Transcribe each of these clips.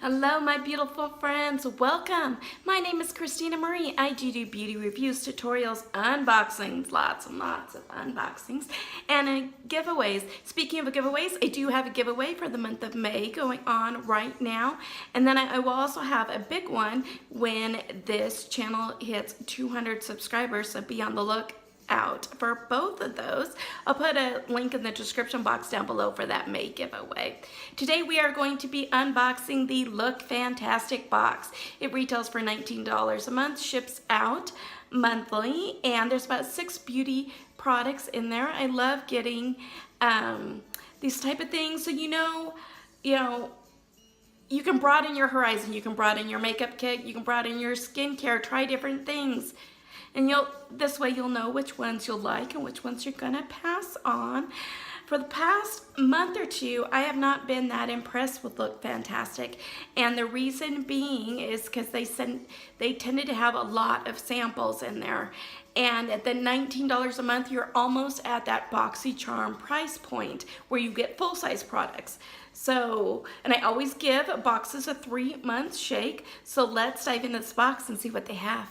Hello my beautiful friends, welcome. My name is Christina Marie. I do beauty reviews, tutorials, unboxings, lots and lots of unboxings, and giveaways. Speaking of giveaways, I do have a giveaway for the month of May going on right now. And then I will also have a big one when this channel hits 200 subscribers, so be on the lookout for both of those. I'll put a link in the description box down below for that May giveaway. Today we are going to be unboxing the Look Fantastic box. It retails for $19 a month, ships out monthly, and there's about 6 beauty products in there. I love getting these type of things, so you can broaden your horizon, you can broaden your makeup kit, you can broaden your skincare, try different things. And this way you'll know which ones you'll like and which ones you're gonna pass on. For the past month or two, I have not been that impressed with Look Fantastic. And the reason being is because they tended to have a lot of samples in there. And at the $19 a month, you're almost at that BoxyCharm price point where you get full-size products. So, and I always give boxes a 3-month shake. So let's dive into this box and see what they have.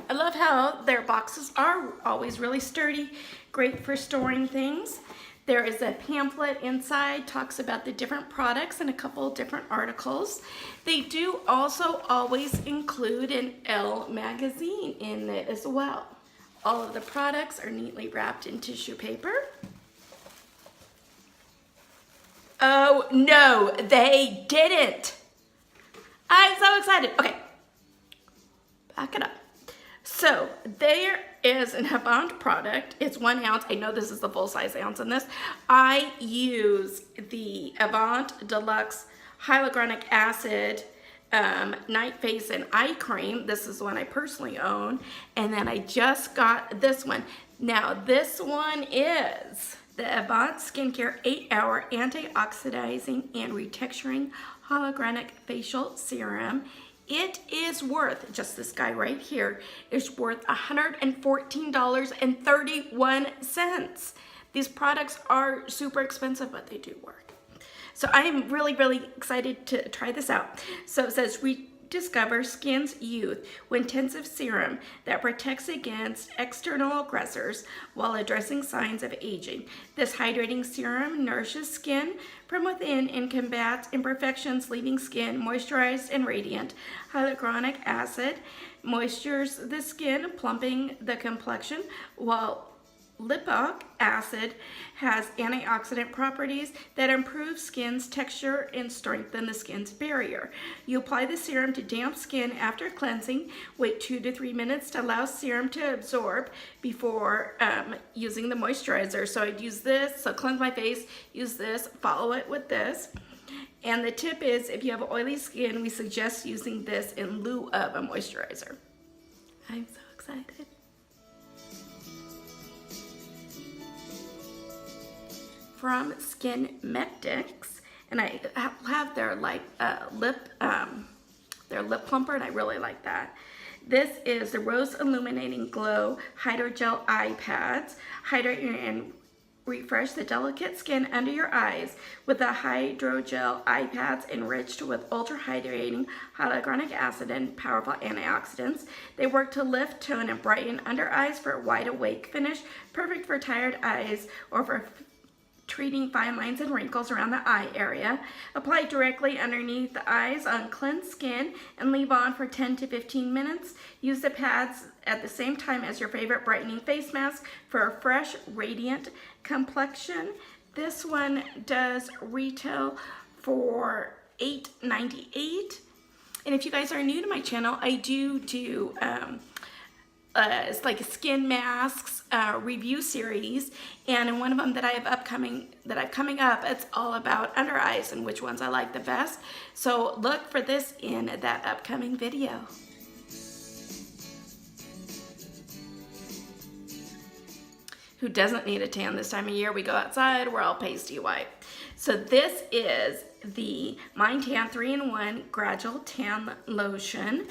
I love how their boxes are always really sturdy, great for storing things. There is a pamphlet inside, talks about the different products and a couple of different articles. They do also always include an Elle magazine in it as well. All of the products are neatly wrapped in tissue paper. Oh no, they didn't. I'm so excited. Okay, back it up. So there is an Avant product. It's 1 ounce. I know this is the full-size ounce in this. I use the Avant Deluxe Hyalluronic Acid Night Face and Eye Cream. This is the one I personally own. And then I just got this one. Now this one is the Avant Skincare 8-Hour Anti-Oxidizing and Retexturing Hyalluronic Facial Serum. It is worth, just this guy right here, is worth $114.31. These products are super expensive, but they do work. So I am really, really excited to try this out. So it says, rediscover skin's youth with intensive serum that protects against external aggressors while addressing signs of aging. This hydrating serum nourishes skin from within and combats imperfections, leaving skin moisturized and radiant. Hyaluronic acid moistures the skin, plumping the complexion, while lipoic acid has antioxidant properties that improve skin's texture and strengthen the skin's barrier. You apply the serum to damp skin after cleansing. Wait 2 to 3 minutes to allow serum to absorb before using the moisturizer. So I'd use this, so cleanse my face, use this, follow it with this. And the tip is, if you have oily skin, we suggest using this in lieu of a moisturizer. I'm so excited. From Skinchemists, and I have their lip plumper, and I really like that. This is the Rose Illuminating Glow Hydrogel Eye Pads. Hydrate and refresh the delicate skin under your eyes with the Hydrogel eye pads enriched with ultra-hydrating hyaluronic acid and powerful antioxidants. They work to lift, tone, and brighten under eyes for a wide-awake finish, perfect for tired eyes or for treating fine lines and wrinkles around the eye area. Apply directly underneath the eyes on cleansed skin and leave on for 10 to 15 minutes. Use the pads at the same time as your favorite brightening face mask for a fresh, radiant complexion. This one does retail for $8.98. And if you guys are new to my channel, I do it's like a skin masks review series, and in one of them that I have coming up, it's all about under eyes and which ones I like the best. So look for this in that upcoming video. Who doesn't need a tan this time of year? We go outside, we're all pasty white. So this is the Minetan 3-in-1 Gradual Tan Lotion.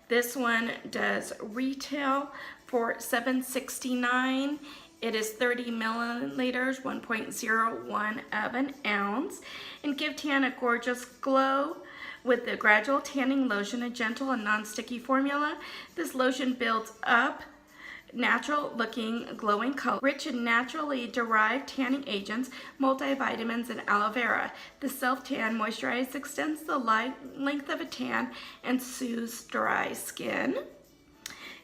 This one does retail for $7.69. It is 30 milliliters, 1.01 of an ounce, and give tan a gorgeous glow with the Gradual Tanning Lotion, a gentle and non-sticky formula. This lotion builds up natural looking glowing color, rich in naturally derived tanning agents, multivitamins, and aloe vera. The self-tan moisturizes, extends the length of a tan, and soothes dry skin.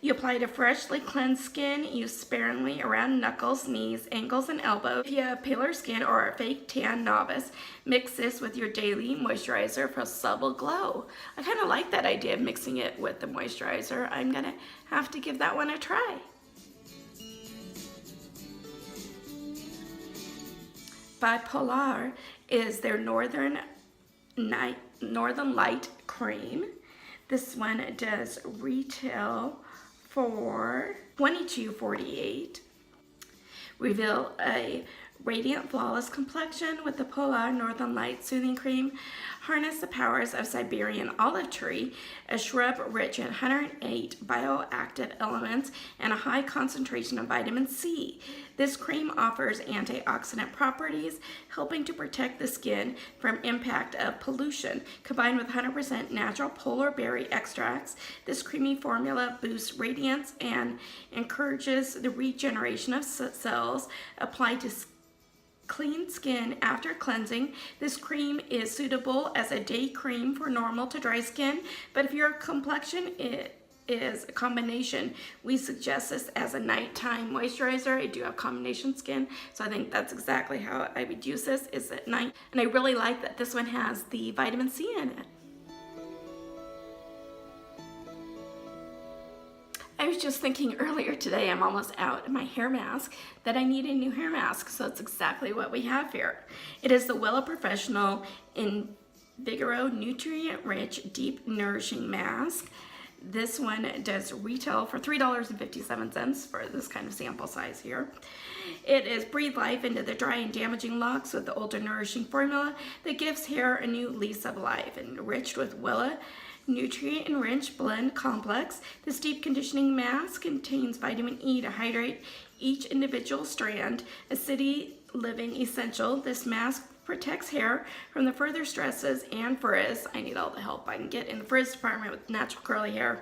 You apply to freshly cleansed skin, use sparingly around knuckles, knees, ankles, and elbows. If you have paler skin or a fake tan novice, mix this with your daily moisturizer for a subtle glow. I kind of like that idea of mixing it with the moisturizer. I'm gonna have to give that one a try. By Polaar is their Northern Light Cream. This one does retail for $22.48. Reveal a radiant, flawless complexion with the Polaar Northern Light Soothing Cream. Harness the powers of Siberian olive tree, a shrub rich in 108 bioactive elements and a high concentration of vitamin C. This cream offers antioxidant properties, helping to protect the skin from impact of pollution. Combined with 100% natural polar berry extracts, this creamy formula boosts radiance and encourages the regeneration of cells. Applied to clean skin after cleansing. This cream is suitable as a day cream for normal to dry skin, but if your complexion is a combination, we suggest this as a nighttime moisturizer. I do have combination skin, so I think that's exactly how I would use this, is at night. And I really like that this one has the vitamin C in it. I was just thinking earlier today, I'm almost out of my hair mask, that I need a new hair mask, so it's exactly what we have here. It is the Wella Professional Indigo Nutrient-Rich Deep Nourishing Mask. This one does retail for $3.57 for this kind of sample size here. It is breathe life into the dry and damaging locks with the ultra nourishing formula that gives hair a new lease of life, enriched with Wella Nutrient-Enrich Blend Complex. This deep conditioning mask contains vitamin E to hydrate each individual strand, a city living essential. This mask protects hair from the further stresses and frizz. I need all the help I can get in the frizz department with natural curly hair.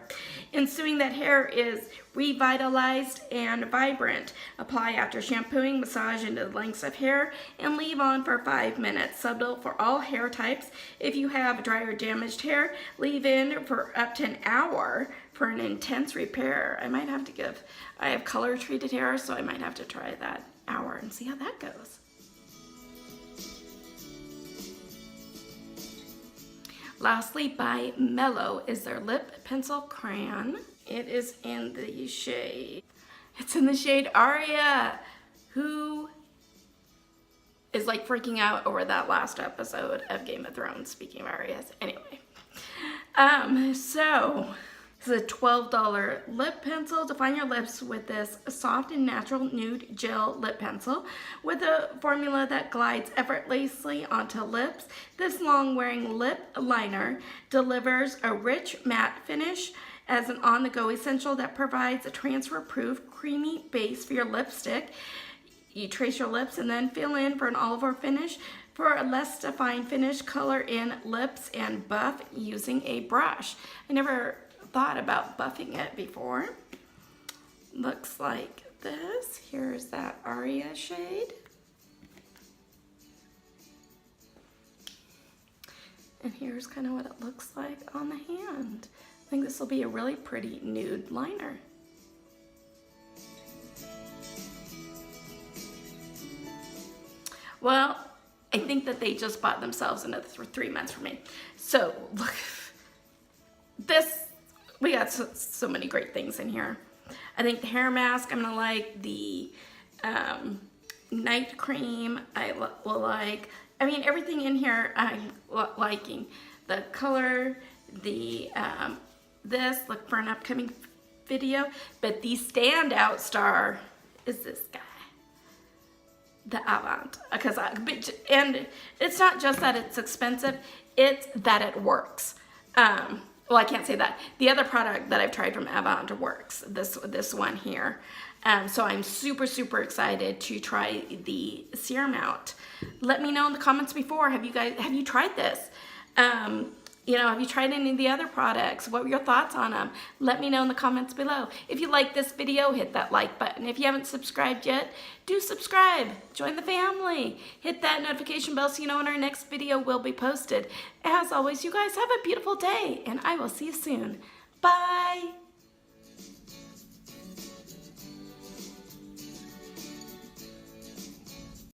Ensuing that hair is revitalized and vibrant. Apply after shampooing, massage into the lengths of hair, and leave on for 5 minutes. Subtle for all hair types. If you have dry or damaged hair, leave in for up to an hour for an intense repair. I have color treated hair, so I might have to try that hour and see how that goes. Lastly, by Mellow is their lip pencil crayon. It is in the shade, Aria. Who is like freaking out over that last episode of Game of Thrones, speaking of Arias. Anyway, so this is a $12 lip pencil. Define your lips with this soft and natural nude gel lip pencil with a formula that glides effortlessly onto lips. This long-wearing lip liner delivers a rich matte finish as an on-the-go essential that provides a transfer-proof creamy base for your lipstick. You trace your lips and then fill in for an olive finish. For a less defined finish, color in lips and buff using a brush. I never thought about buffing it before. Looks like this. Here's that Aria shade. And here's kind of what it looks like on the hand. I think this will be a really pretty nude liner. Well, I think that they just bought themselves another 3 months for me. So look, we got so many great things in here. I think the hair mask, I'm gonna like. The night cream, I will like. I mean, everything in here I'm liking. The color, the this, look for an upcoming video. But the standout star is this guy, the Avant. And it's not just that it's expensive, it's that it works. Well, I can't say that. The other product that I've tried from Avant works, this one here. So I'm super, super excited to try the serum out. Let me know in the comments before, have you tried this? You know, have you tried any of the other products? What were your thoughts on them? Let me know in the comments below. If you like this video, hit that like button. If you haven't subscribed yet, do subscribe. Join the family. Hit that notification bell so you know when our next video will be posted. As always, you guys have a beautiful day, and I will see you soon. Bye.